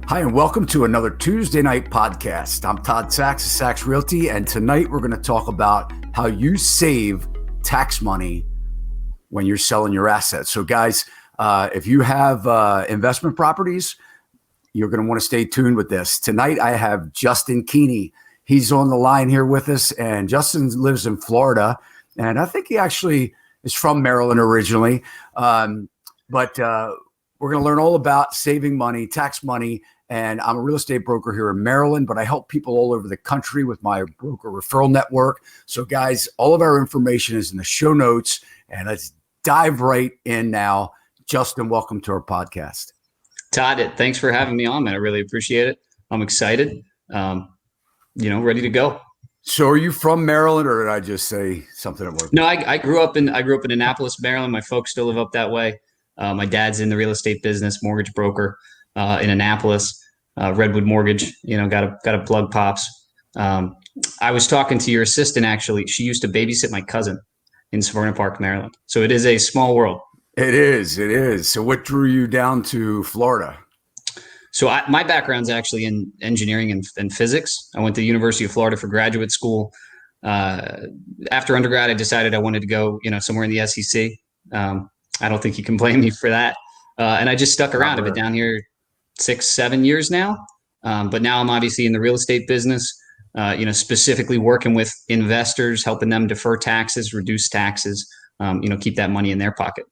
Hi, and welcome to another Tuesday night podcast. I'm Todd Sachs of Sachs Realty, and tonight we're going to talk about how you save tax money when you're selling your assets. So guys, if you have investment properties, you're going to want to stay tuned with this. Tonight I have Justin Kiehne. He's on the line here with us, and Justin lives in Florida, and I think he actually is from Maryland originally. But we're going to learn all about saving money, tax money. And I'm a real estate broker here in Maryland, but I help people all over the country with my broker referral network. So guys, all of our information is in the show notes, and let's dive right in now. Justin, welcome to our podcast. Todd, thanks for having me on, man. I really appreciate it. I'm excited, ready to go. So are you from Maryland, or did I just say something at work? No, I grew up in Annapolis, Maryland. My folks still live up that way. My dad's in the real estate business, mortgage broker in Annapolis. Redwood Mortgage, got a plug, pops. I was talking to your assistant, actually. She used to babysit my cousin in Severna Park, Maryland. So it is a small world. It is. So what drew you down to Florida? So my background's actually in engineering and physics. I went to the University of Florida for graduate school. After undergrad, I decided I wanted to go, somewhere in the SEC. I don't think you can blame me for that. And I just stuck around. I've been down here 6-7 years now. But now I'm obviously in the real estate business, specifically working with investors, helping them defer taxes, reduce taxes, keep that money in their pocket.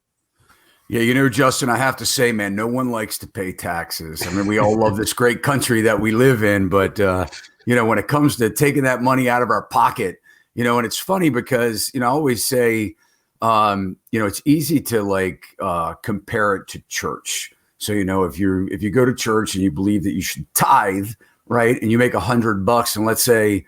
Yeah, Justin, I have to say, man, no one likes to pay taxes. I mean, we all love this great country that we live in, but, when it comes to taking that money out of our pocket, and it's funny because, I always say, it's easy to compare it to church. So, if you go to church and you believe that you should tithe, right, and you make $100, and let's say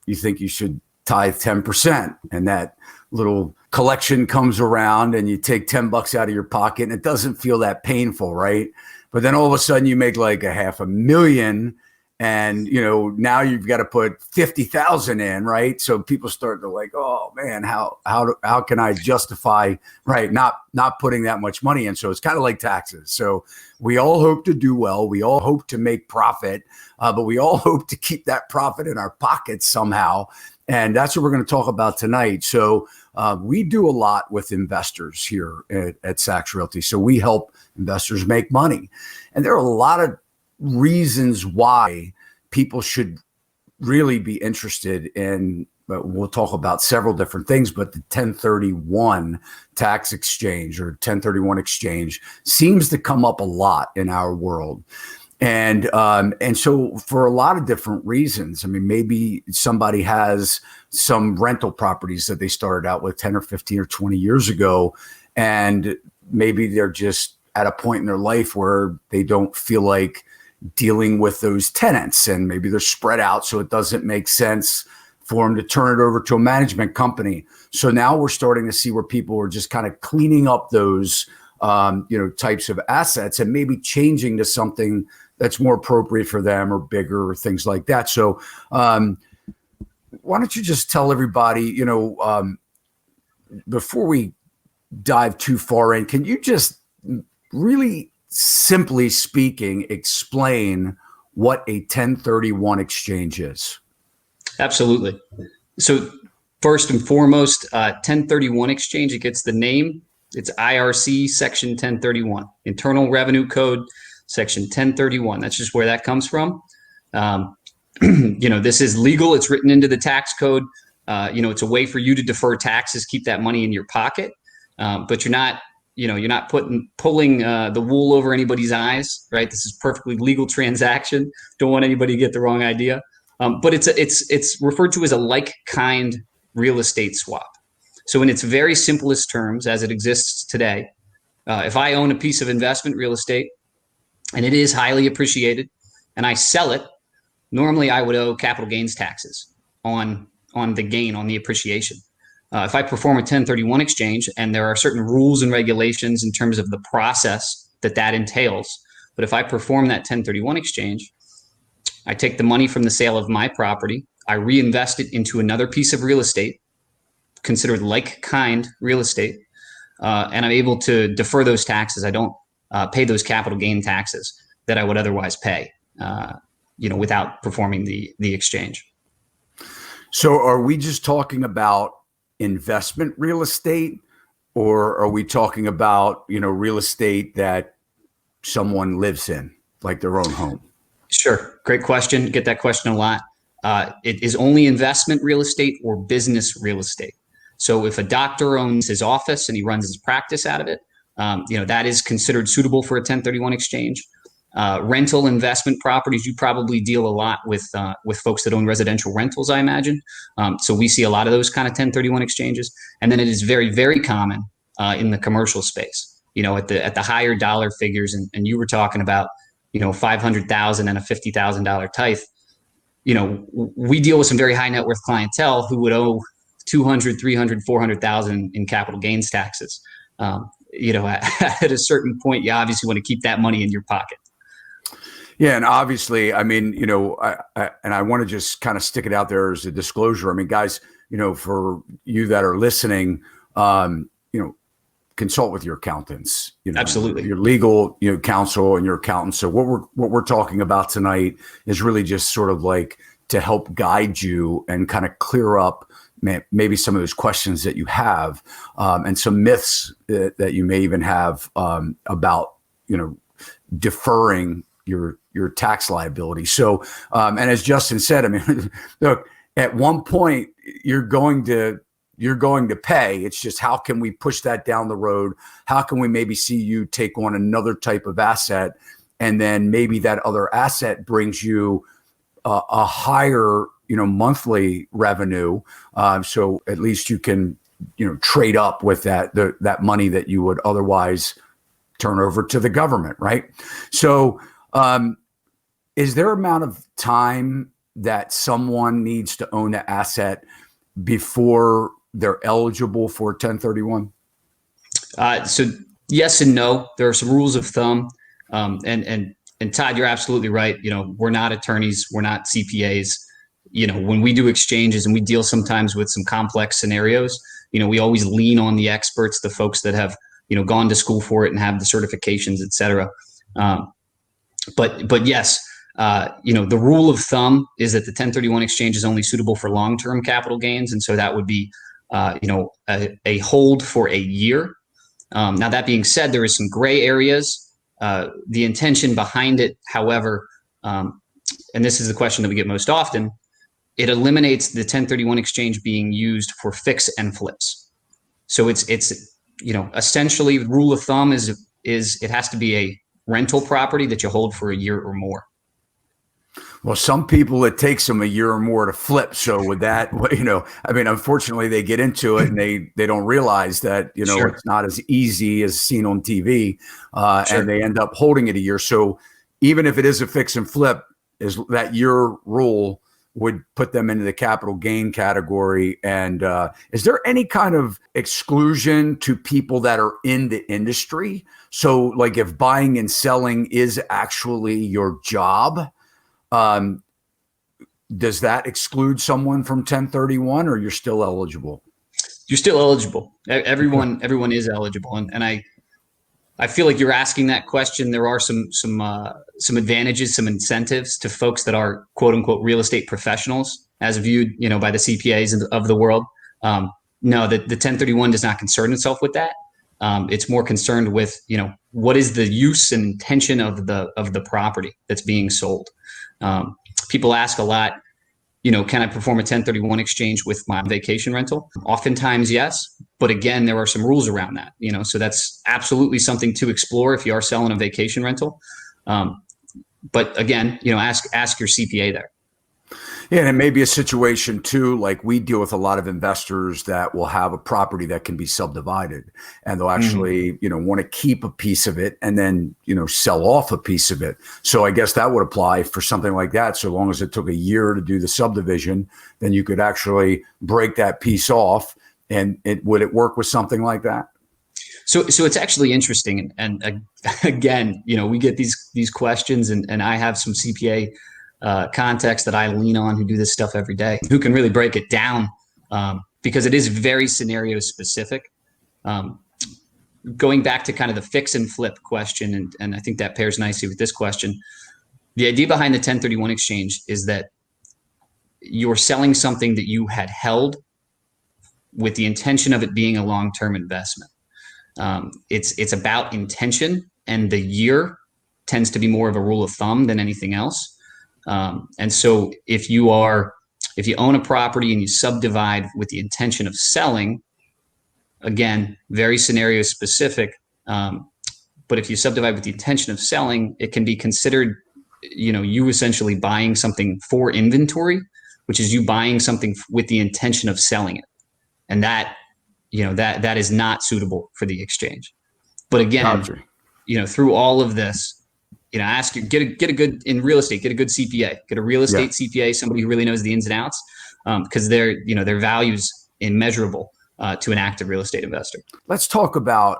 you think you should tithe 10%, and that little collection comes around and you take $10 out of your pocket, and it doesn't feel that painful, right? But then all of a sudden you make like $500,000, and now you've got to put 50,000 in, right? So people start to like, oh man, how can I justify, right, not putting that much money in? So it's kind of like taxes. So we all hope to do well, we all hope to make profit, but we all hope to keep that profit in our pockets somehow. And that's what we're going to talk about tonight. So we do a lot with investors here at Sachs Realty. So we help investors make money, and there are a lot of reasons why people should really be interested in, but we'll talk about several different things, but the 1031 tax exchange or 1031 exchange seems to come up a lot in our world. And so for a lot of different reasons, I mean, maybe somebody has some rental properties that they started out with 10 or 15 or 20 years ago, and maybe they're just at a point in their life where they don't feel like dealing with those tenants, and maybe they're spread out, so it doesn't make sense for them to turn it over to a management company. So now we're starting to see where people are just kind of cleaning up those types of assets and maybe changing to something that's more appropriate for them or bigger or things like that. So why don't you just tell everybody, before we dive too far in, can you just really simply speaking, explain what a 1031 exchange is? Absolutely. So first and foremost, 1031 exchange, it gets the name. It's IRC Section 1031, Internal Revenue Code Section 1031. That's just where that comes from. This is legal. It's written into the tax code. It's a way for you to defer taxes, keep that money in your pocket, but you're not pulling the wool over anybody's eyes, right? This is perfectly legal transaction. Don't want anybody to get the wrong idea. But it's referred to as a like-kind real estate swap. So in its very simplest terms, as it exists today, if I own a piece of investment real estate and it is highly appreciated and I sell it, normally I would owe capital gains taxes on the gain, on the appreciation. If I perform a 1031 exchange, and there are certain rules and regulations in terms of the process that entails, but if I perform that 1031 exchange, I take the money from the sale of my property, I reinvest it into another piece of real estate, considered like-kind real estate, and I'm able to defer those taxes. I don't pay those capital gain taxes that I would otherwise pay. without performing the exchange. So are we just talking about investment real estate, or are we talking about, real estate that someone lives in, like their own home? Sure. Great question. Get that question a lot. It is only investment real estate or business real estate. So if a doctor owns his office and he runs his practice out of it, that is considered suitable for a 1031 exchange. Rental investment properties, you probably deal a lot with folks that own residential rentals, I imagine. So we see a lot of those kind of 1031 exchanges. And then it is very, very common in the commercial space, at the higher dollar figures. And you were talking about, $500,000 and a $50,000 tithe. We deal with some very high net worth clientele who would owe 200, 300, 400,000 in capital gains taxes. At a certain point, you obviously want to keep that money in your pocket. Yeah. And obviously, I mean, I want to just kind of stick it out there as a disclosure. I mean, guys, for you that are listening, consult with your accountants, absolutely, your legal, counsel and your accountant. So what we're talking about tonight is really just sort of like to help guide you and kind of clear up maybe some of those questions that you have, and some myths that you may even have about, deferring your tax liability. So, and as Justin said, I mean, look, at one point you're going to pay. It's just, how can we push that down the road? How can we maybe see you take on another type of asset, and then maybe that other asset brings you a higher, monthly revenue. So at least you can, trade up with that money that you would otherwise turn over to the government, right? So, is there amount of time that someone needs to own the asset before they're eligible for 1031? So yes and no. There are some rules of thumb. And Todd, you're absolutely right. We're not attorneys. We're not CPAs. When we do exchanges and we deal sometimes with some complex scenarios, we always lean on the experts, the folks that have, gone to school for it and have the certifications, et cetera. But yes, the rule of thumb is that the 1031 exchange is only suitable for long-term capital gains. And so that would be, a hold for a year. Now, that being said, there is some gray areas. The intention behind it, however, and this is the question that we get most often, it eliminates the 1031 exchange being used for fix and flips. So it's essentially the rule of thumb is it has to be a rental property that you hold for a year or more. Well, some people, it takes them a year or more to flip. So with that, I mean, unfortunately, they get into it and they don't realize that, Sure. It's not as easy as seen on TV, Sure. and they end up holding it a year. So even if it is a fix and flip, is that year rule would put them into the capital gain category. And is there any kind of exclusion to people that are in the industry? So like if buying and selling is actually your job, does that exclude someone from 1031, or you're still eligible? You're still eligible. Everyone is eligible. And I feel like you're asking that question. There are some advantages, some incentives to folks that are quote unquote real estate professionals as viewed, by the CPAs of the world. No, the 1031 does not concern itself with that. It's more concerned with, what is the use and intention of the property that's being sold. People ask a lot, can I perform a 1031 exchange with my vacation rental? Oftentimes, yes. But again, there are some rules around that, so that's absolutely something to explore if you are selling a vacation rental. But again, ask your CPA there. Yeah, and it may be a situation too, like we deal with a lot of investors that will have a property that can be subdivided, and they'll actually, want to keep a piece of it and then, sell off a piece of it. So I guess that would apply for something like that. So long as it took a year to do the subdivision, then you could actually break that piece off. And would it work with something like that? So it's actually interesting. And again, we get these questions, and I have some CPA contacts that I lean on who do this stuff every day, who can really break it down, because it is very scenario specific. Going back to kind of the fix and flip question, and I think that pairs nicely with this question. The idea behind the 1031 exchange is that you're selling something that you had held with the intention of it being a long-term investment. It's about intention, and the year tends to be more of a rule of thumb than anything else. And so if you own a property and you subdivide with the intention of selling, again, very scenario specific. But if you subdivide with the intention of selling, it can be considered, you essentially buying something for inventory, which is you buying something with the intention of selling it. And that is not suitable for the exchange. But again, through all of this, ask you, get a good, in real estate, get a good CPA, get a real estate CPA, somebody who really knows the ins and outs, because their value's immeasurable to an active real estate investor. Let's talk about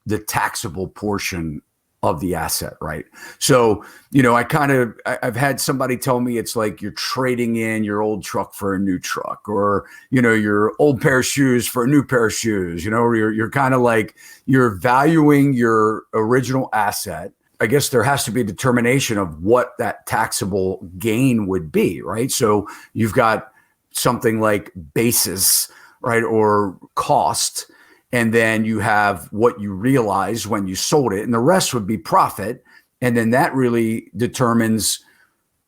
the taxable portion of the asset, right? So, I've had somebody tell me it's like you're trading in your old truck for a new truck, or, your old pair of shoes for a new pair of shoes, or you're kind of like, you're valuing your original asset. I guess there has to be a determination of what that taxable gain would be, right? So you've got something like basis, right, or cost, and then you have what you realize when you sold it, and the rest would be profit. And then that really determines,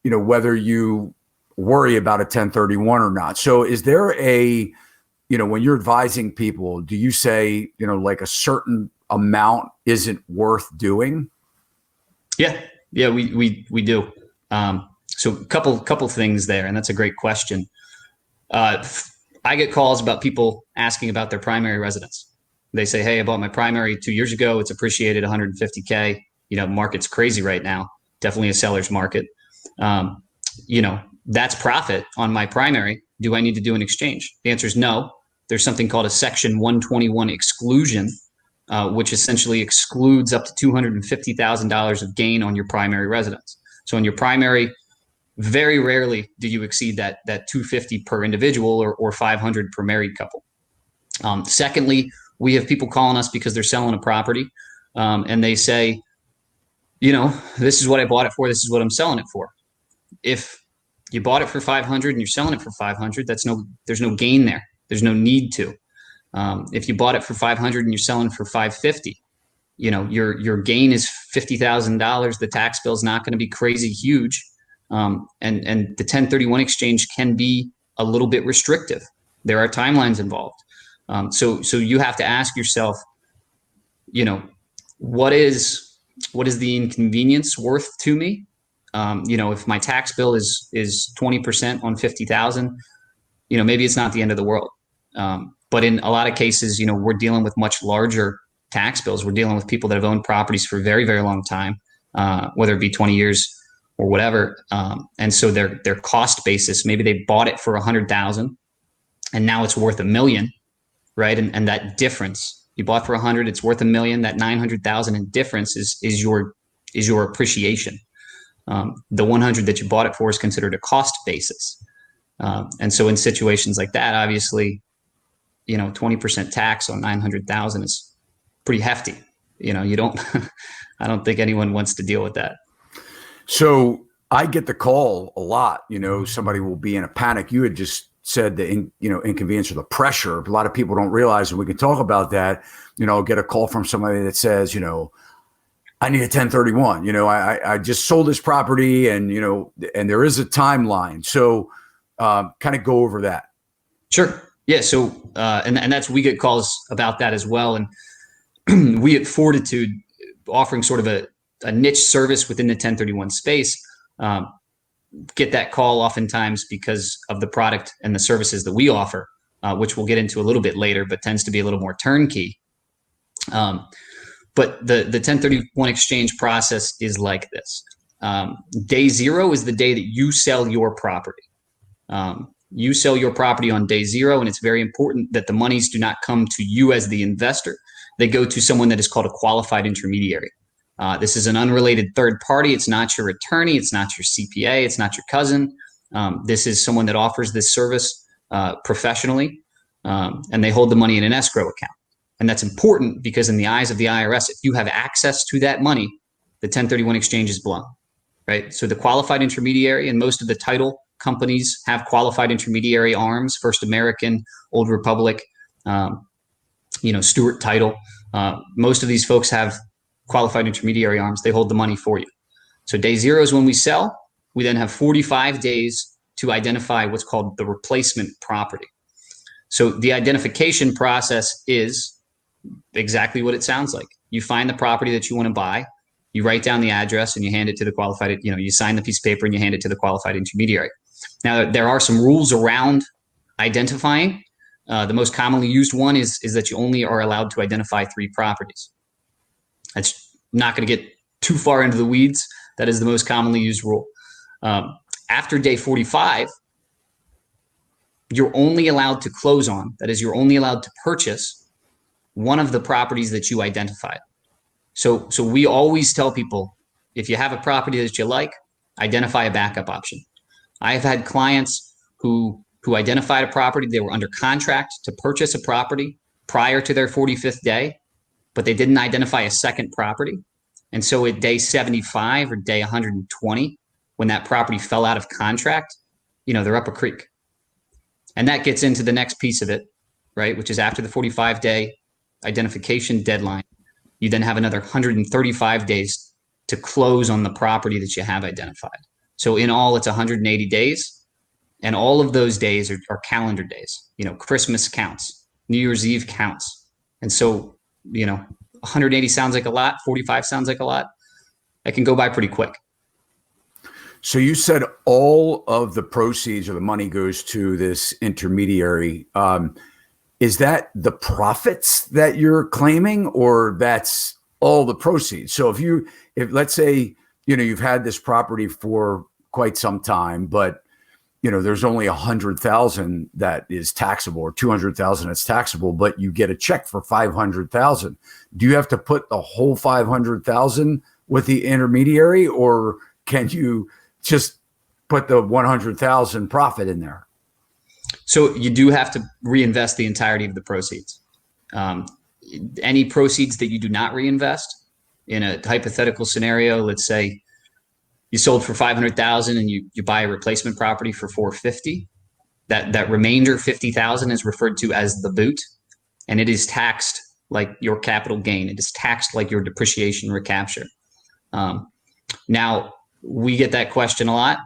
whether you worry about a 1031 or not. So is there when you're advising people, do you say, like a certain amount isn't worth doing? Yeah, we do. So a couple things there, and that's a great question. I get calls about people asking about their primary residence. They say, hey, I bought my primary 2 years ago. It's appreciated $150K. Market's crazy right now. Definitely a seller's market. That's profit on my primary. Do I need to do an exchange? The answer is no. There's something called a Section 121 exclusion, which essentially excludes up to $250,000 of gain on your primary residence. So on your primary, very rarely do you exceed that $250 per individual or $500 per married couple. Secondly, we have people calling us because they're selling a property, and they say, this is what I bought it for. This is what I'm selling it for. If you bought it for 500 and you're selling it for 500, there's no gain there. There's no need to. If you bought it for 500 and you're selling for 550, your gain is $50,000. The tax bill is not going to be crazy huge. And the 1031 exchange can be a little bit restrictive. There are timelines involved. So you have to ask yourself, what is the inconvenience worth to me? If my tax bill is 20% on 50,000, maybe it's not the end of the world. But in a lot of cases, we're dealing with much larger tax bills. We're dealing with people that have owned properties for a very, very long time, whether it be 20 years or whatever. And so their cost basis, maybe they bought it for 100,000 and now it's worth $1 million, right? And that difference, you bought for 100, it's worth $1 million. That 900,000 in difference is your appreciation. The 100 that you bought it for is considered a cost basis. And so in situations like that, obviously, 20% tax on 900,000 is pretty hefty. You don't, I don't think anyone wants to deal with that. So I get the call a lot, somebody will be in a panic. You had just said the inconvenience or the pressure. A lot of people don't realize, and we can talk about that. I'll get a call from somebody that says, I need a 1031. I just sold this property, and and there is a timeline. So kind of go over that. Sure. Yeah. So and that's, we get calls about that as well. And we at Fortitude, offering sort of a niche service within the 1031 space, get that call oftentimes because of the product and the services that we offer, which we'll get into a little bit later, but tends to be a little more turnkey. But the 1031 exchange process is like this. Day zero is the day that you sell your property. You sell your property on day zero, and it's very important that the monies do not come to you as the investor. They go to someone that is called a qualified intermediary. This is an unrelated third party. It's not your attorney. It's not your CPA. It's not your cousin. This is someone that offers this service professionally, and they hold the money in an escrow account. And that's important because in the eyes of the IRS, if you have access to that money, the 1031 exchange is blown. right? So the qualified intermediary, and most of the title companies have qualified intermediary arms, First American, Old Republic, Stewart Title. Most of these folks have qualified intermediary arms. They hold the money for you. So day zero is when we sell. We then have 45 days to identify what's called the replacement property. So the identification process is exactly what it sounds like. You find the property that you want to buy, you write down the address, and you hand it to the qualified, you sign the piece of paper and you hand it to the qualified intermediary. Now, there are some rules around identifying. The most commonly used one is that you only are allowed to identify 3 properties. That's not going to get too far into the weeds. That is the most commonly used rule. After day 45, you're only allowed to close on, that is, you're only allowed to purchase one of the properties that you identified. So we always tell people, if you have a property that you like, identify a backup option. I've had clients who identified a property. They were under contract to purchase a property prior to their 45th day, but they didn't identify a second property. And so at day 75 or day 120, when that property fell out of contract, they're up a creek. And that gets into the next piece of it, right? Which is after the 45-day identification deadline, you then have another 135 days to close on the property that you have identified. So in all, it's 180 days. And all of those days are calendar days. Christmas counts, New Year's Eve counts. And so, 180 sounds like a lot, 45 sounds like a lot. It can go by pretty quick. So you said all of the proceeds or the money goes to this intermediary. Is that the profits that you're claiming, or that's all the proceeds? So if let's say, you've had this property for quite some time, but there's only 100,000 that is taxable, or 200,000 that's taxable, but you get a check for 500,000. Do you have to put the whole 500,000 with the intermediary, or can you just put the 100,000 profit in there? So you do have to reinvest the entirety of the proceeds. Any proceeds that you do not reinvest, in a hypothetical scenario, let's say you sold for 500,000 and you buy a replacement property for 450. That remainder 50,000 is referred to as the boot, and it is taxed like your capital gain. It is taxed like your depreciation recapture. Now, we get that question a lot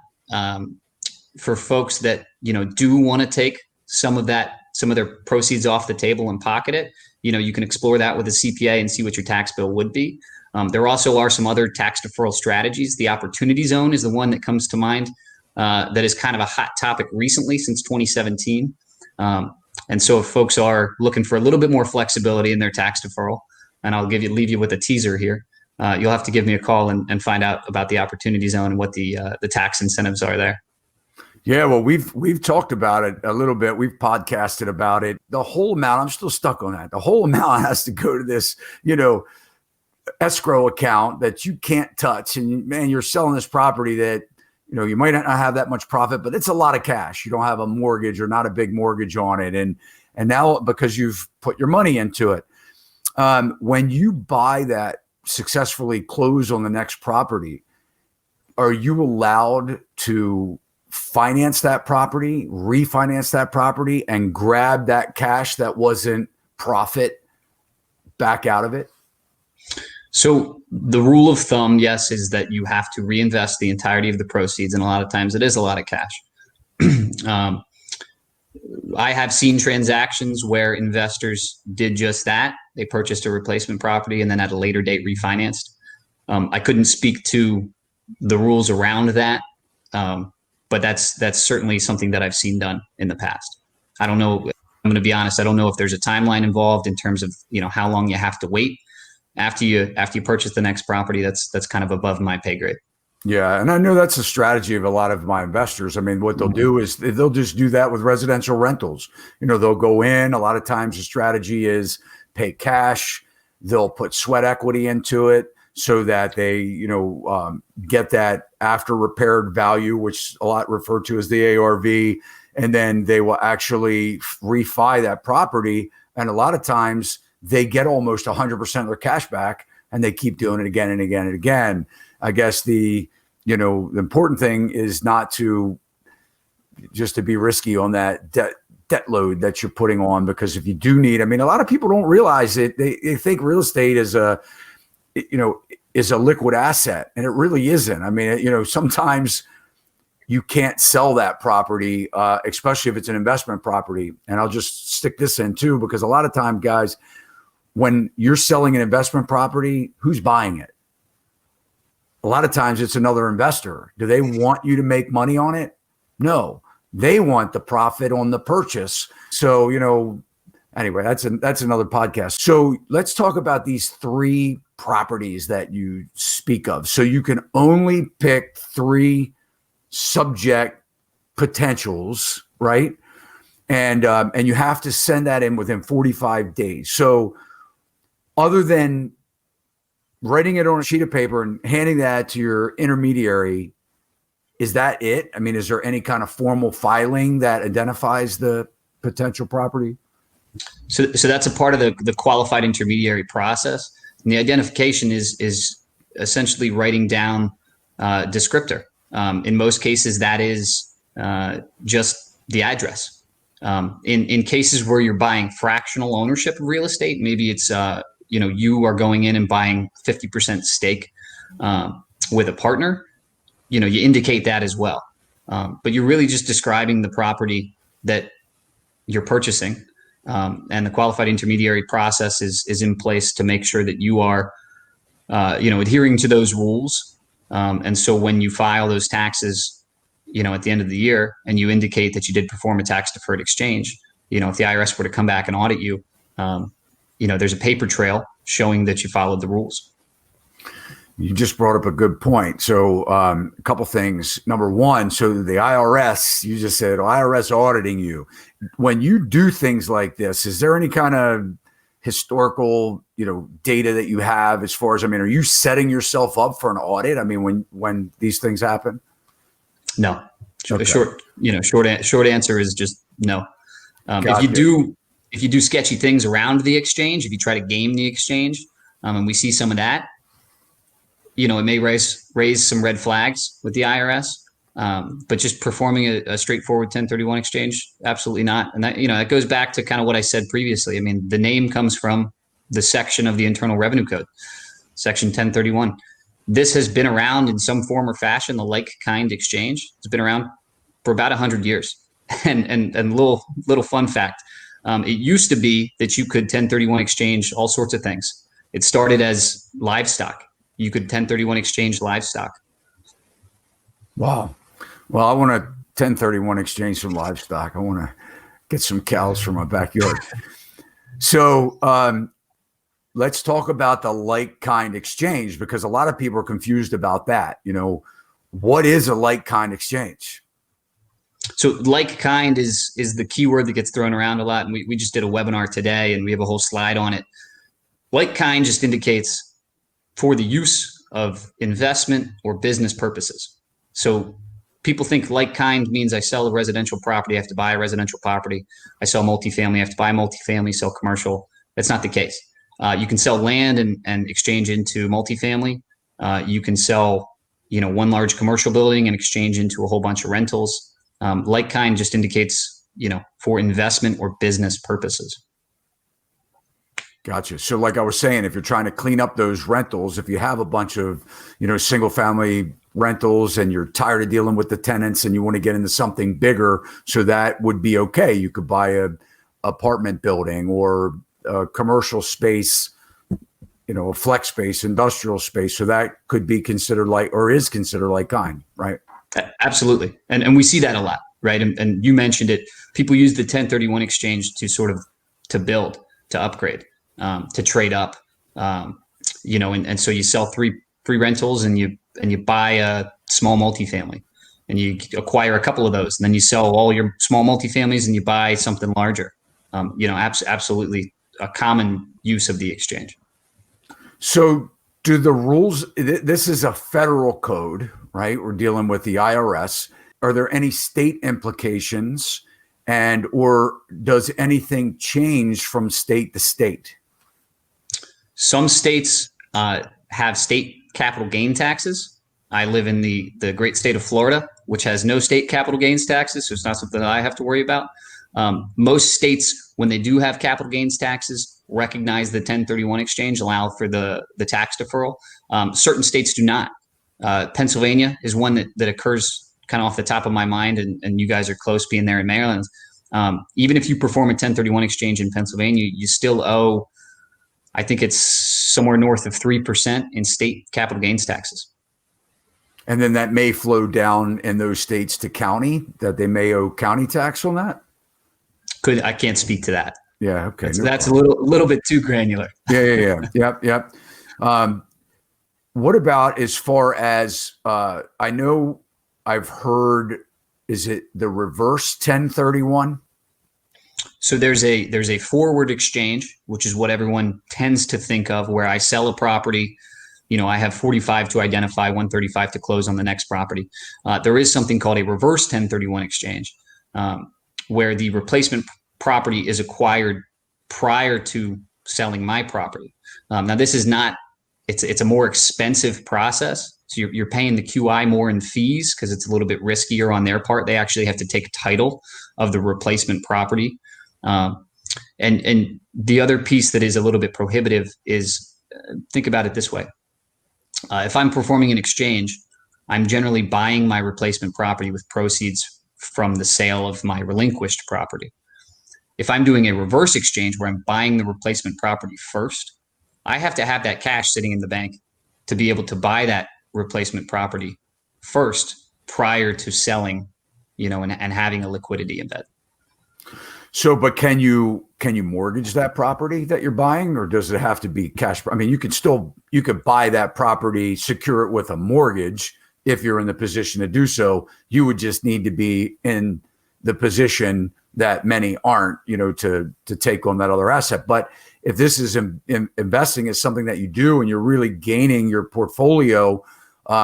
for folks that do want to take some of their proceeds off the table and pocket it. You can explore that with a CPA and see what your tax bill would be. There also are some other tax deferral strategies. The opportunity zone is the one that comes to mind that is kind of a hot topic recently since 2017. And so if folks are looking for a little bit more flexibility in their tax deferral, and I'll leave you with a teaser here, you'll have to give me a call and find out about the opportunity zone and what the tax incentives are there. Yeah, well, we've talked about it a little bit. We've podcasted about it. The whole amount, I'm still stuck on that. The whole amount has to go to this, escrow account that you can't touch. And man, you're selling this property that, you might not have that much profit, but it's a lot of cash. You don't have a mortgage or not a big mortgage on it. And now because you've put your money into it, when you buy that, successfully close on the next property, are you allowed to finance that property, refinance that property, and grab that cash that wasn't profit back out of it? So the rule of thumb, yes, is that you have to reinvest the entirety of the proceeds. And a lot of times it is a lot of cash. I have seen transactions where investors did just that. They purchased a replacement property and then at a later date refinanced. I couldn't speak to the rules around that, but that's certainly something that I've seen done in the past. I don't know. I'm going to be honest. I don't know if there's a timeline involved in terms of how long you have to wait after you purchase the next property. That's kind of above my pay grade. Yeah. And I know that's a strategy of a lot of my investors. I mean, what they'll do is they'll just do that with residential rentals. They'll go in. A lot of times the strategy is pay cash. They'll put sweat equity into it so that they, get that after repaired value, which a lot referred to as the ARV. And then they will actually refi that property. And a lot of times they get almost 100% of their cash back, and they keep doing it again and again and again. I guess the the important thing is not to be risky on that debt load that you're putting on, because if you do need, a lot of people don't realize it. They think real estate is a liquid asset, and it really isn't. Sometimes you can't sell that property, especially if it's an investment property. And I'll just stick this in too, because a lot of time, guys, when you're selling an investment property, who's buying it? A lot of times it's another investor. Do they want you to make money on it? No, they want the profit on the purchase. So, anyway, that's another podcast. So let's talk about these 3 properties that you speak of. So you can only pick 3 subject potentials, right? And you have to send that in within 45 days. So other than writing it on a sheet of paper and handing that to your intermediary, is that it? Is there any kind of formal filing that identifies the potential property? So that's a part of the qualified intermediary process. And the identification is essentially writing down a descriptor. In most cases, that is just the address. In cases where you're buying fractional ownership of real estate, maybe it's you are going in and buying 50% stake with a partner. You indicate that as well. But you're really just describing the property that you're purchasing. And the qualified intermediary process is in place to make sure that you are, adhering to those rules. And so when you file those taxes, at the end of the year, and you indicate that you did perform a tax deferred exchange, if the IRS were to come back and audit you, there's a paper trail showing that you followed the rules. You just brought up a good point. So a couple things. Number one, so the IRS, you just said IRS auditing you. When you do things like this, is there any kind of historical, data that you have as far as, are you setting yourself up for an audit? When these things happen? No. Okay. Short answer is just no. If you do sketchy things around the exchange, if you try to game the exchange, and we see some of that, it may raise some red flags with the IRS, but just performing a straightforward 1031 exchange, absolutely not. And that, that goes back to kind of what I said previously. The name comes from the section of the Internal Revenue Code, Section 1031. This has been around in some form or fashion, the like-kind exchange. It's been around for about 100 years. And little fun fact, it used to be that you could 1031 exchange all sorts of things. It started as livestock. You could 1031 exchange livestock. Wow. Well, I want to 1031 exchange some livestock. I want to get some cows from my backyard. So let's talk about the like-kind exchange, because a lot of people are confused about that. What is a like-kind exchange? So like-kind is the keyword that gets thrown around a lot. And we just did a webinar today, and we have a whole slide on it. Like-kind just indicates for the use of investment or business purposes. So people think like-kind means I sell a residential property, I have to buy a residential property. I sell multifamily, I have to buy multifamily, sell commercial. That's not the case. You can sell land and exchange into multifamily. You can sell, one large commercial building and exchange into a whole bunch of rentals. Like-kind just indicates, for investment or business purposes. Gotcha. So like I was saying, if you're trying to clean up those rentals, if you have a bunch of, single family rentals and you're tired of dealing with the tenants and you want to get into something bigger, so that would be okay. You could buy a apartment building or a commercial space, a flex space, industrial space. So that could be considered is considered like-kind, right? Absolutely. And we see that a lot, right? And you mentioned it. People use the 1031 exchange to build, to upgrade. To trade up, and so you sell three rentals and you buy a small multifamily, and you acquire a couple of those, and then you sell all your small multifamilies and you buy something larger. Absolutely a common use of the exchange. So do the rules, this is a federal code, right? We're dealing with the IRS. Are there any state implications, or does anything change from state to state? Some states have state capital gain taxes. I live in the great state of Florida, which has no state capital gains taxes, so it's not something that I have to worry about. Most states, when they do have capital gains taxes, recognize the 1031 exchange, allow for the tax deferral. Certain states do not. Pennsylvania is one that occurs kind of off the top of my mind, and you guys are close being there in Maryland. Even if you perform a 1031 exchange in Pennsylvania, you still owe, I think it's somewhere north of 3% in state capital gains taxes. And then that may flow down in those states to county, that they may owe county tax on that? I can't speak to that. Yeah, okay. That's a little bit too granular. Yeah. Yep. What about as far as, I know I've heard, is it the reverse 1031? So there's a forward exchange, which is what everyone tends to think of, where I sell a property. I have 45 to identify, 135 to close on the next property. There is something called a reverse 1031 exchange, where the replacement property is acquired prior to selling my property. Now, this is not, it's a more expensive process. So you're paying the QI more in fees because it's a little bit riskier on their part. They actually have to take title of the replacement property. And the other piece that is a little bit prohibitive is, think about it this way. If I'm performing an exchange, I'm generally buying my replacement property with proceeds from the sale of my relinquished property. If I'm doing a reverse exchange where I'm buying the replacement property first, I have to have that cash sitting in the bank to be able to buy that replacement property first prior to selling, and having a liquidity event. So, but can you mortgage that property that you're buying, or does it have to be cash? I mean, you could buy that property, secure it with a mortgage if you're in the position to do so. You would just need to be in the position that many aren't, to take on that other asset. But if this is investing is something that you do and you're really gaining your portfolio,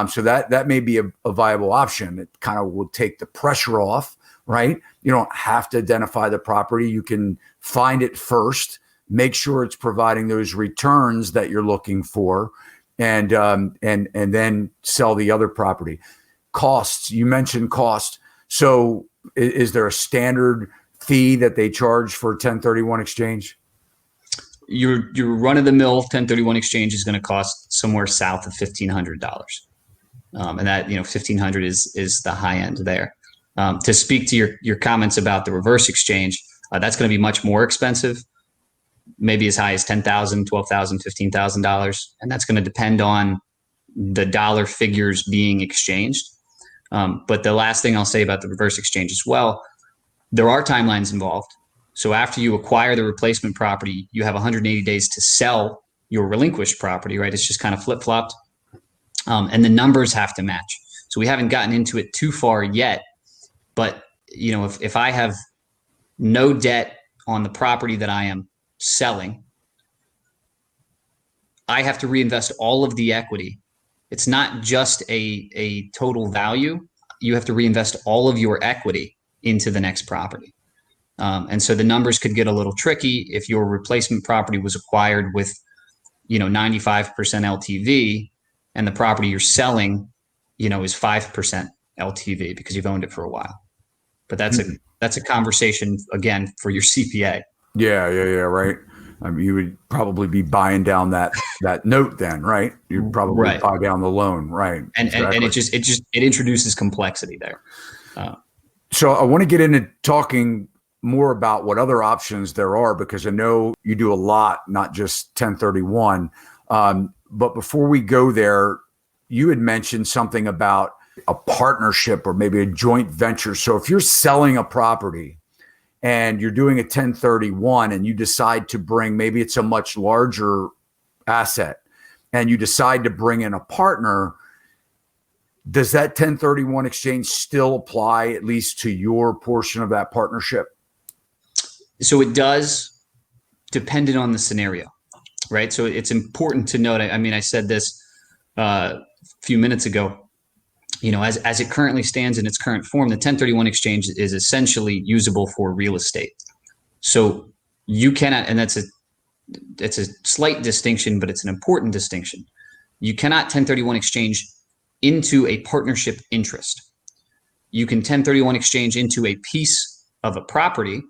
so that may be a viable option. It kind of will take the pressure off, right? You don't have to identify the property. You can find it first, make sure it's providing those returns that you're looking for, and then sell the other property. Costs, you mentioned cost. So is there a standard fee that they charge for 1031 exchange? Your run-of-the-mill 1031 exchange is going to cost somewhere south of $1,500, and that $1,500 is the high end there. To speak to your comments about the reverse exchange, that's going to be much more expensive, maybe as high as $10,000, $12,000, $15,000, and that's going to depend on the dollar figures being exchanged. But the last thing I'll say about the reverse exchange as well, there are timelines involved. So after you acquire the replacement property, you have 180 days to sell your relinquished property, right? It's just kind of flip-flopped. And the numbers have to match. So we haven't gotten into it too far yet, but if I have no debt on the property that I am selling, I have to reinvest all of the equity. It's not just a total value. You have to reinvest all of your equity into the next property. And so the numbers could get a little tricky if your replacement property was acquired with, 95% LTV, and the property you're selling, is 5% LTV because you've owned it for a while. But that's a conversation again for your CPA. Yeah, right. I mean, you would probably be buying down that note then, right? You'd probably buy down the loan, right? And it introduces complexity there. So I want to get into talking more about what other options there are, because I know you do a lot, not just 1031. But before we go there, you had mentioned something about a partnership or maybe a joint venture. So if you're selling a property and you're doing a 1031 and you decide to bring, maybe it's a much larger asset, and you decide to bring in a partner, does that 1031 exchange still apply at least to your portion of that partnership? So it does, depending on the scenario, right? So it's important to note, I mean, I said this a few minutes ago, as it currently stands in its current form, the 1031 exchange is essentially usable for real estate. So you cannot, and that's a slight distinction, but it's an important distinction. You cannot 1031 exchange into a partnership interest. You can 1031 exchange into a piece of a property,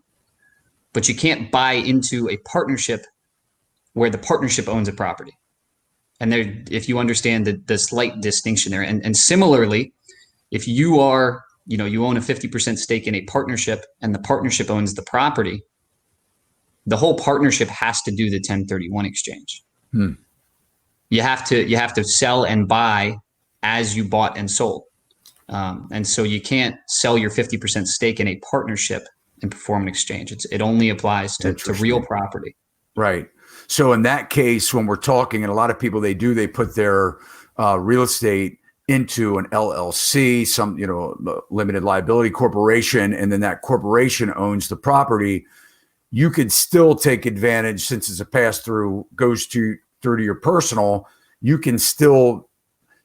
but you can't buy into a partnership where the partnership owns a property. And there, if you understand the slight distinction there, and similarly, if you are, you own a 50% stake in a partnership and the partnership owns the property, the whole partnership has to do the 1031 exchange. You have to sell and buy as you bought and sold. And so you can't sell your 50% stake in a partnership and perform an exchange. It only applies to real property. Right. So in that case, when we're talking, and a lot of people, they put their real estate into an LLC, some, limited liability corporation, and then that corporation owns the property. You could still take advantage, since it's a pass through, goes through to your personal, you can still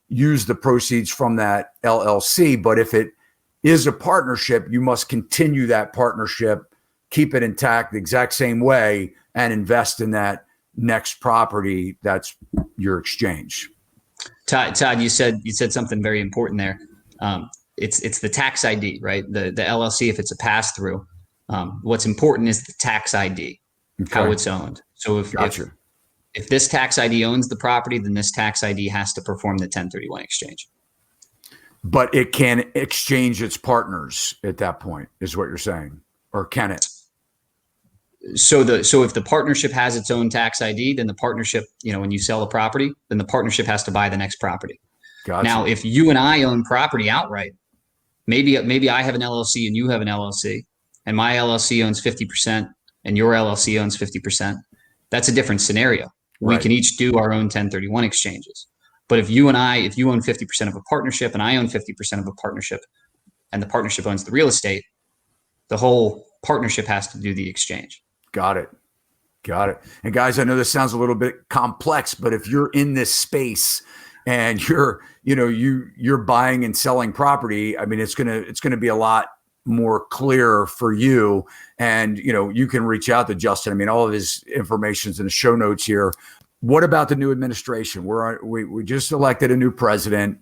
use the proceeds from that LLC. But if it is a partnership, you must continue that partnership, keep it intact the exact same way, and invest in that next property that's your exchange. Todd, you said something very important there. It's the tax ID, right? The LLC, if it's a pass through, what's important is the tax ID, how it's owned. So if this tax ID owns the property, then this tax ID has to perform the 1031 exchange. But it can exchange its partners at that point, is what you're saying, or can it? So if the partnership has its own tax ID, then the partnership, when you sell a property, then the partnership has to buy the next property. Gotcha. Now, if you and I own property outright, maybe I have an LLC and you have an LLC, and my LLC owns 50% and your LLC owns 50%. That's a different scenario. Right. We can each do our own 1031 exchanges. But if you own 50% of a partnership and I own 50% of a partnership, and the partnership owns the real estate, the whole partnership has to do the exchange. Got it. And guys, I know this sounds a little bit complex, but if you're in this space and you're buying and selling property, I mean, it's gonna be a lot more clear for you. And you can reach out to Justin. I mean, all of his information's in the show notes here. What about the new administration? We just elected a new president.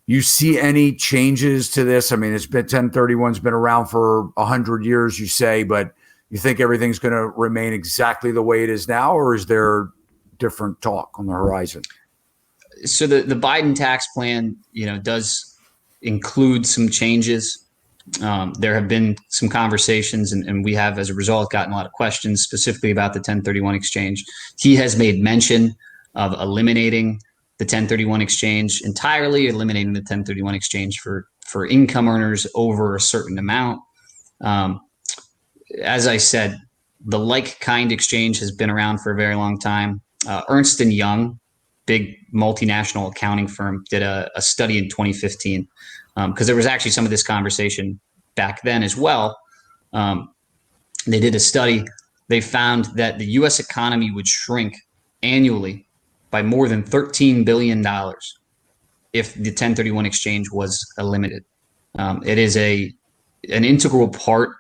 You see any changes to this? I mean, it's been 1031's been around for 100 years, you say, but you think everything's going to remain exactly the way it is now, or is there different talk on the horizon? So the Biden tax plan, does include some changes. There have been some conversations, and we have, as a result, gotten a lot of questions specifically about the 1031 exchange. He has made mention of eliminating the 1031 exchange entirely, eliminating the 1031 exchange for income earners over a certain amount. As I said, the like-kind exchange has been around for a very long time. Ernst & Young, big multinational accounting firm, did a study in 2015 because there was actually some of this conversation back then as well. They did a study. They found that the U.S. economy would shrink annually by more than $13 billion if the 1031 exchange was eliminated. It is an integral part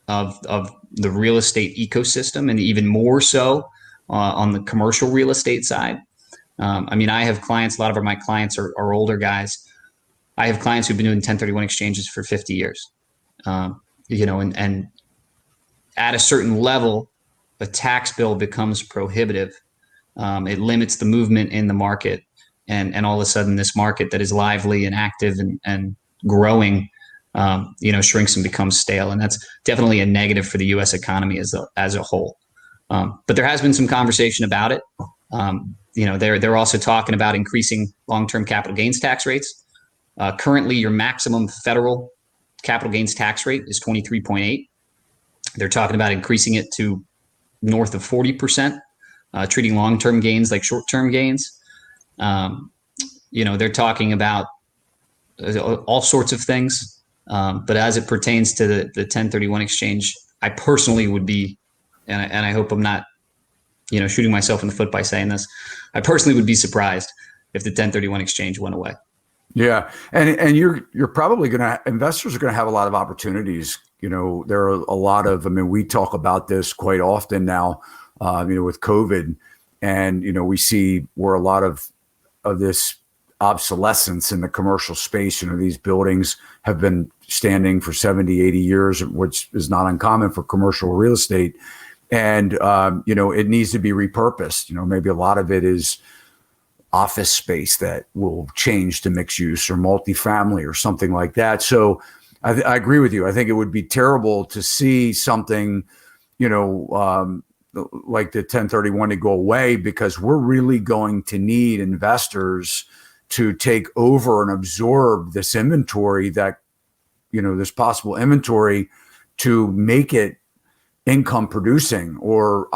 of the real estate ecosystem, and even more so on the commercial real estate side. I mean, I have clients, a lot of my clients are older guys. I have clients who've been doing 1031 exchanges for 50 years. And at a certain level, a tax bill becomes prohibitive. It limits the movement in the market. And all of a sudden, this market that is lively and active and growing, shrinks and becomes stale. And that's definitely a negative for the U.S. economy as a whole. But there has been some conversation about it. They're also talking about increasing long-term capital gains tax rates. Currently, your maximum federal capital gains tax rate is 23.8. They're talking about increasing it to north of 40%, treating long-term gains like short-term gains. They're talking about all sorts of things. But as it pertains to the 1031 exchange, I personally would be, and I hope I'm not, shooting myself in the foot by saying this, I personally would be surprised if the 1031 exchange went away. Yeah. And you're probably investors are going to have a lot of opportunities. There are a lot of, we talk about this quite often now, with COVID, and, we see where a lot of this obsolescence in the commercial space. These buildings have been standing for 70, 80 years, which is not uncommon for commercial real estate. And, it needs to be repurposed. Maybe a lot of it is office space that will change to mixed use or multifamily or something like that. So I agree with you. I think it would be terrible to see something, like the 1031 to go away, because we're really going to need investors to take over and absorb this inventory this possible inventory, to make it income producing or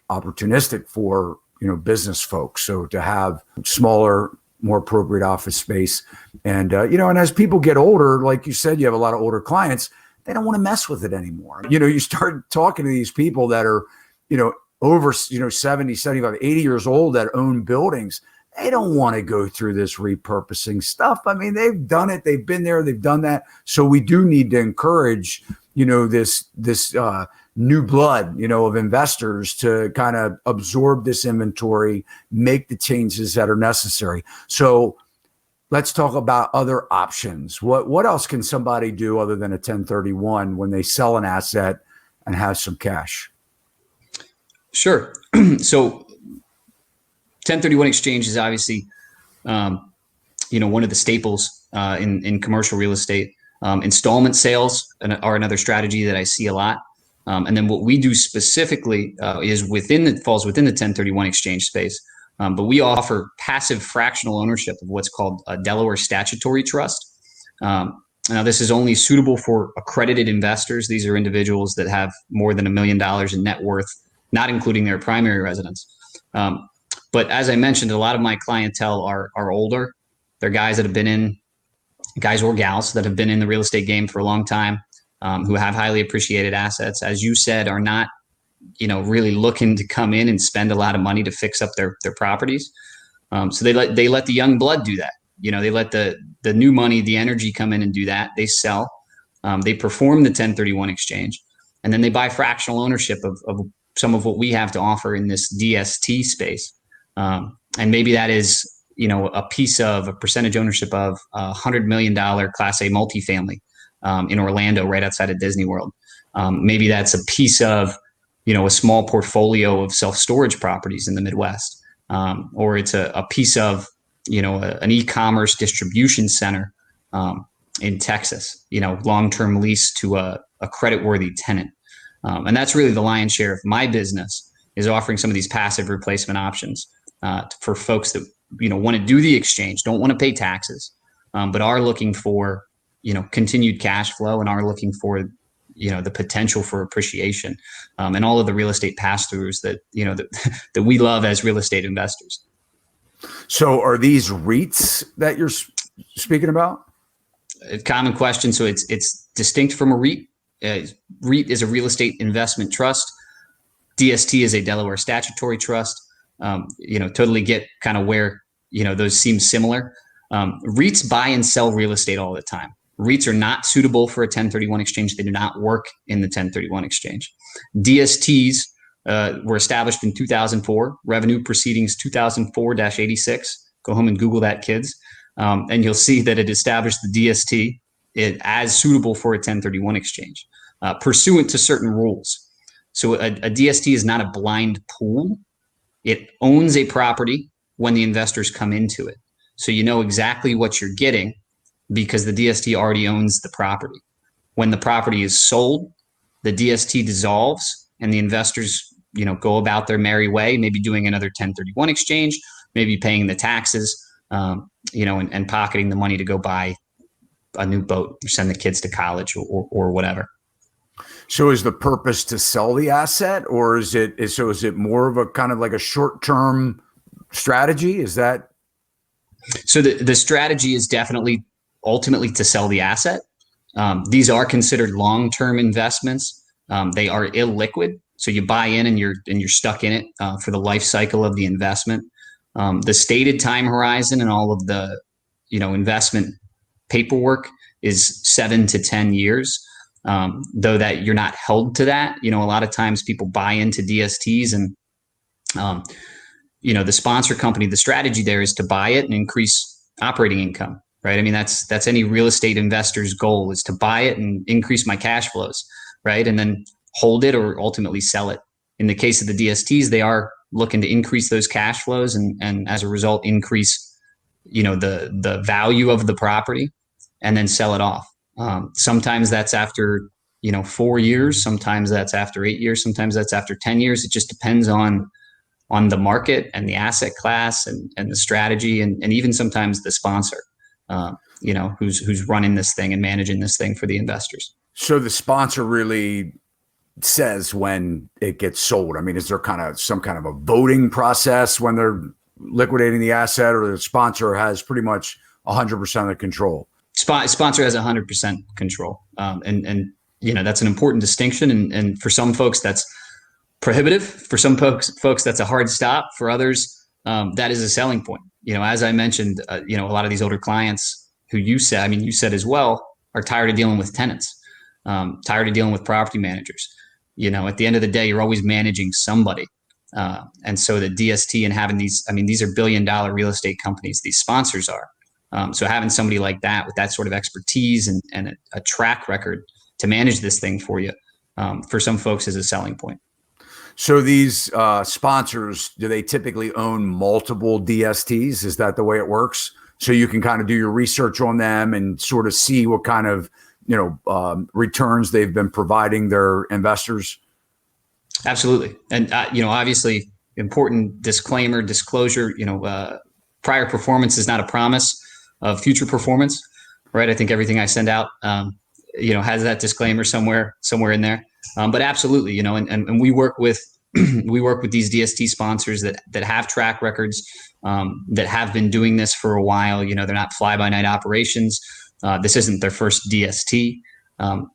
opportunistic for, business folks. So to have smaller, more appropriate office space. And, and as people get older, like you said, you have a lot of older clients, they don't want to mess with it anymore. You start talking to these people that are, over, 70, 75, 80 years old that own buildings. They don't want to go through this repurposing stuff. I mean, they've done it. They've been there. They've done that. So we do need to encourage, this new blood, of investors to kind of absorb this inventory, make the changes that are necessary. So let's talk about other options. What else can somebody do other than a 1031 when they sell an asset and have some cash? Sure. So 1031 exchange is obviously, one of the staples in commercial real estate. Installment sales are another strategy that I see a lot. And then what we do specifically falls within the 1031 exchange space. But we offer passive fractional ownership of what's called a Delaware statutory trust. Now, this is only suitable for accredited investors. These are individuals that have more than $1 million in net worth, not including their primary residence. But as I mentioned, a lot of my clientele are older. They're guys or gals that have been in the real estate game for a long time, who have highly appreciated assets, as you said, are not, really looking to come in and spend a lot of money to fix up their properties. So they let the young blood do that. They let the new money, the energy come in and do that. They sell, they perform the 1031 exchange, and then they buy fractional ownership of some of what we have to offer in this DST space. And maybe that is, a piece of a percentage ownership of $100 million Class A multifamily in Orlando, right outside of Disney World. Maybe that's a piece of, a small portfolio of self-storage properties in the Midwest. Or it's a piece of, an e-commerce distribution center in Texas, long-term lease to a creditworthy tenant. And that's really the lion's share of my business, is offering some of these passive replacement options for folks that, want to do the exchange, don't want to pay taxes, but are looking for, continued cash flow and are looking for, the potential for appreciation, and all of the real estate pass-throughs that, that we love as real estate investors. So are these REITs that you're speaking about? A common question. So it's distinct from a REIT. REIT is a real estate investment trust. DST is a Delaware statutory trust. Totally get kind of where, those seem similar. REITs buy and sell real estate all the time. REITs are not suitable for a 1031 exchange. They do not work in the 1031 exchange. DSTs were established in 2004, revenue proceedings 2004-86. Go home and Google that, kids. And you'll see that it established the DST as suitable for a 1031 exchange, pursuant to certain rules. So a DST is not a blind pool. It owns a property when the investors come into it. So you know exactly what you're getting because the DST already owns the property. When the property is sold, the DST dissolves and the investors, go about their merry way, maybe doing another 1031 exchange, maybe paying the taxes, and pocketing the money to go buy a new boat or send the kids to college or whatever. So is the purpose to sell the asset, or is it more of a kind of like a short-term strategy? Is that? So the strategy is definitely ultimately to sell the asset. These are considered long-term investments. They are illiquid. So you buy in and you're stuck in it for the life cycle of the investment. The stated time horizon and all of the, investment paperwork is 7 to 10 years. Though that you're not held to that. A lot of times people buy into DSTs and, the sponsor company, the strategy there is to buy it and increase operating income, right? I mean, that's any real estate investor's goal, is to buy it and increase my cash flows, right? And then hold it or ultimately sell it. In the case of the DSTs, they are looking to increase those cash flows and as a result, increase, the value of the property and then sell it off. Sometimes that's after, 4 years. Sometimes that's after 8 years. Sometimes that's after 10 years. It just depends on the market and the asset class and the strategy and even sometimes the sponsor, who's running this thing and managing this thing for the investors. So the sponsor really says when it gets sold. I mean, is there some kind of a voting process when they're liquidating the asset, or the sponsor has pretty much 100% of the control? Sponsor has 100% control. And that's an important distinction. And for some folks, that's prohibitive. For some folks, that's a hard stop. For others, that is a selling point. As I mentioned, a lot of these older clients who you said as well, are tired of dealing with tenants, tired of dealing with property managers. At the end of the day, you're always managing somebody. And so the DST and having these are $1 billion real estate companies, these sponsors are. So having somebody like that with that sort of expertise and a track record to manage this thing for you, for some folks is a selling point. So these sponsors, do they typically own multiple DSTs? Is that the way it works? So you can kind of do your research on them and sort of see what kind of returns they've been providing their investors? Absolutely. And, obviously important disclosure, prior performance is not a promise of future performance, right? I think everything I send out, has that disclaimer somewhere in there. But absolutely, and we work with, these DST sponsors that have track records, that have been doing this for a while. They're not fly by night operations. This isn't their first DST.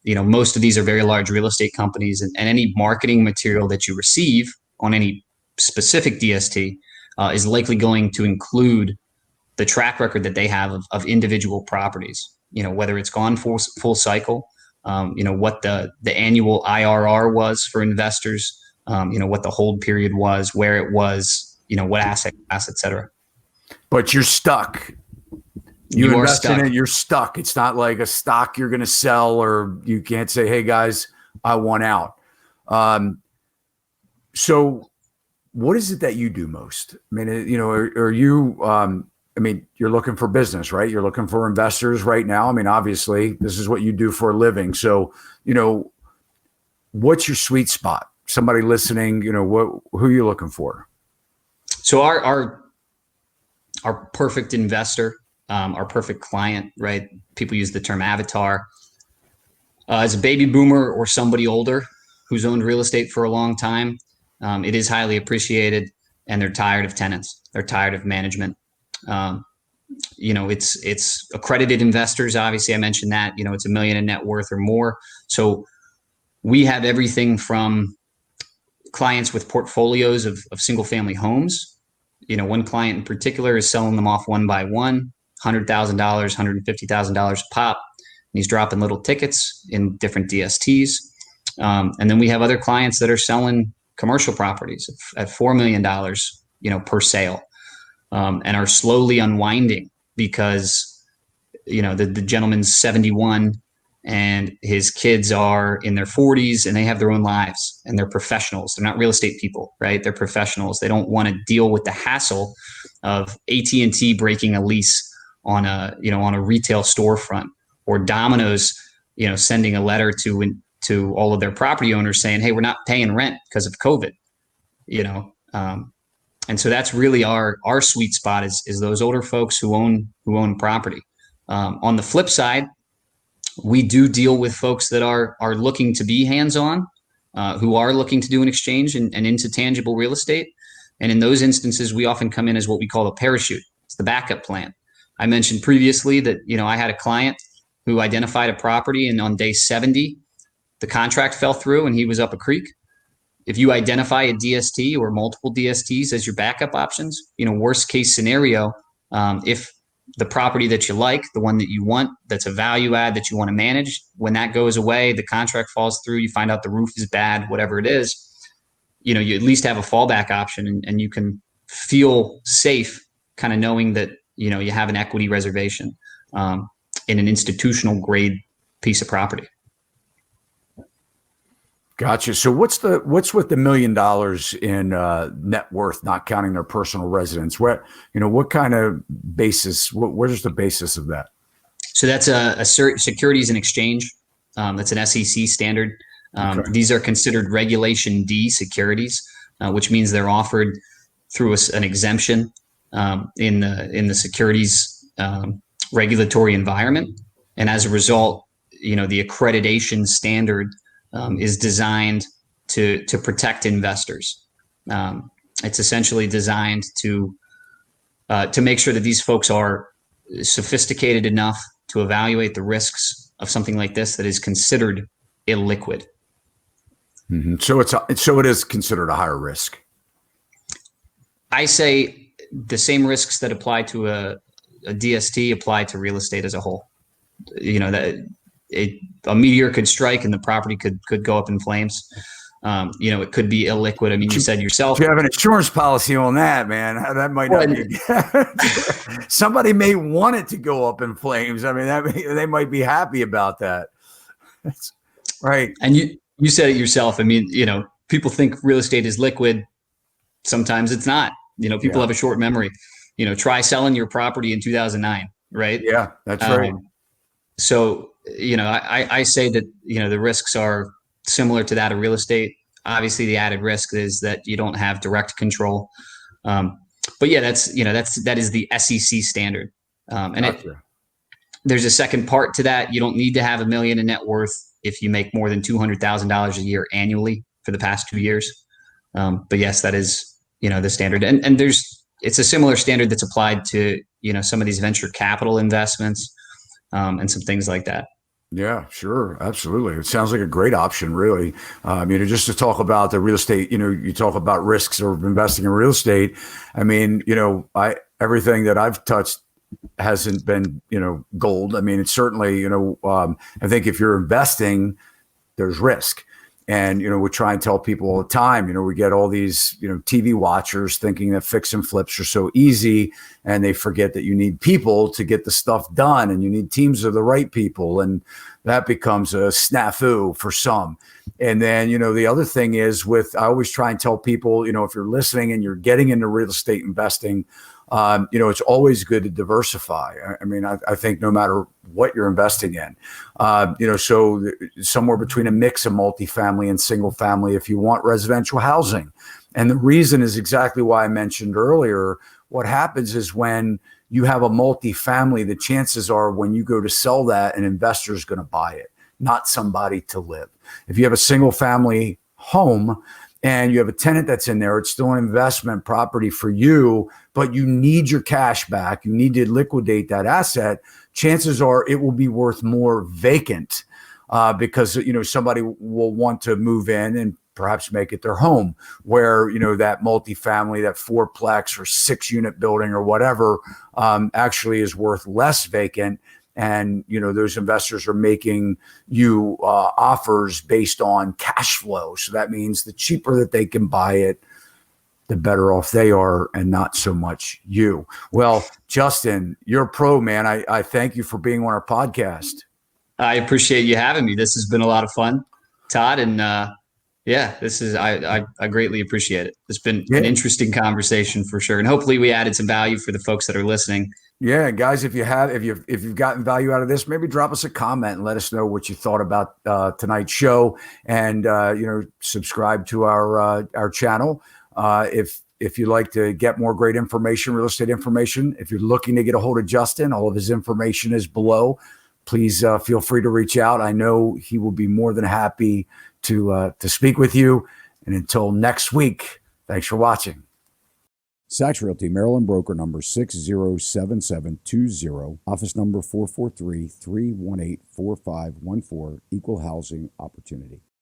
Most of these are very large real estate companies, and any marketing material that you receive on any specific DST is likely going to include the track record that they have of individual properties. Whether it's gone full cycle, what the annual IRR was for investors, what the hold period was, where it was, what asset class, et cetera. But you're stuck. You invest in it, you're stuck. It's not like a stock you're going to sell, or you can't say, hey guys, I want out. So what is it that you do most? I mean, are you, you're looking for business, right? You're looking for investors right now. I mean, obviously this is what you do for a living. So, what's your sweet spot? Somebody listening, who are you looking for? So our perfect investor, our perfect client, right? People use the term avatar, as a baby boomer or somebody older who's owned real estate for a long time. It is highly appreciated, and they're tired of tenants. They're tired of management. It's accredited investors. Obviously I mentioned that, it's $1 million in net worth or more. So we have everything from clients with portfolios of single family homes. One client in particular is selling them off one by one, $100,000, $150,000 a pop. And he's dropping little tickets in different DSTs. And then we have other clients that are selling commercial properties at $4 million, per sale, and are slowly unwinding because, the gentleman's 71 and his kids are in their 40s and they have their own lives and they're professionals. They're not real estate people, right? They're professionals. They don't want to deal with the hassle of AT&T breaking a lease on a retail storefront, or Domino's, sending a letter to all of their property owners saying, hey, we're not paying rent because of COVID, and so that's really our sweet spot is those older folks who own property. On the flip side, we do deal with folks that are looking to be hands-on, who are looking to do an exchange and into tangible real estate. And in those instances, we often come in as what we call a parachute. It's the backup plan. I mentioned previously that, I had a client who identified a property, and on day 70, the contract fell through and he was up a creek. If you identify a DST or multiple DSTs as your backup options, worst case scenario, if the property that you like, the one that you want, that's a value add that you want to manage, when that goes away, the contract falls through, you find out the roof is bad, whatever it is, you at least have a fallback option, and you can feel safe kind of knowing that, you have an equity reservation in an institutional grade piece of property. Gotcha. So what's with the $1 million in net worth, not counting their personal residence? What kind of basis? Where's the basis of that? So that's a Securities and Exchange. That's an SEC standard. Okay. These are considered Regulation D securities, which means they're offered through an exemption in the securities regulatory environment, and as a result, the accreditation standard is designed to protect investors. It's essentially designed to make sure that these folks are sophisticated enough to evaluate the risks of something like this that is considered illiquid. Mm-hmm. So it is considered a higher risk. I say the same risks that apply to a DST apply to real estate as a whole. That a meteor could strike and the property could go up in flames. It could be illiquid. I mean, you said yourself. You have an insurance policy on that, man. That might not be. Somebody may want it to go up in flames. I mean, they might be happy about that. That's right. And you said it yourself. I mean, people think real estate is liquid. Sometimes it's not. People have a short memory. Try selling your property in 2009, right? Yeah, that's right. So, I say that, the risks are similar to that of real estate. Obviously, the added risk is that you don't have direct control. But yeah, that is the SEC standard. And there's a second part to that. You don't need to have $1 million in net worth if you make more than $200,000 a year annually for the past 2 years. But yes, that is, the standard. And it's a similar standard that's applied to, some of these venture capital investments and some things like that. Yeah, sure. Absolutely. It sounds like a great option, really. Just to talk about the real estate, you talk about risks of investing in real estate. I mean, everything that I've touched hasn't been, gold. I mean, it's certainly, I think if you're investing, there's risk. And, we try and tell people all the time, we get all these, TV watchers thinking that fix and flips are so easy, and they forget that you need people to get the stuff done, and you need teams of the right people. And that becomes a snafu for some. And then, the other thing is I always try and tell people, if you're listening and you're getting into real estate investing, it's always good to diversify. I mean, I think no matter what you're investing in, so somewhere between a mix of multifamily and single family, if you want residential housing. And the reason is exactly why I mentioned earlier. What happens is when you have a multifamily, the chances are when you go to sell that, an investor is going to buy it, not somebody to live. If you have a single family home, and you have a tenant that's in there, it's still an investment property for you, but you need your cash back. You need to liquidate that asset. Chances are it will be worth more vacant because, somebody will want to move in and perhaps make it their home, where, that multifamily, that 4-plex or 6-unit building or whatever actually is worth less vacant. And, those investors are making you offers based on cash flow. So that means the cheaper that they can buy it, the better off they are, and not so much you. Well, Justin, you're a pro, man. I thank you for being on our podcast. I appreciate you having me. This has been a lot of fun, Todd. And I greatly appreciate it. It's been an interesting conversation for sure. And hopefully we added some value for the folks that are listeing. Yeah, guys, if you've gotten value out of this, maybe drop us a comment and let us know what you thought about tonight's show, and subscribe to our channel. If you'd like to get more great information, real estate information, if you're looking to get a hold of Justin, all of his information is below. Please feel free to reach out. I know he will be more than happy to speak with you. And until next week, thanks for watching. Sachs Realty, Maryland broker number 607720, office number 443-318-4514, equal housing opportunity.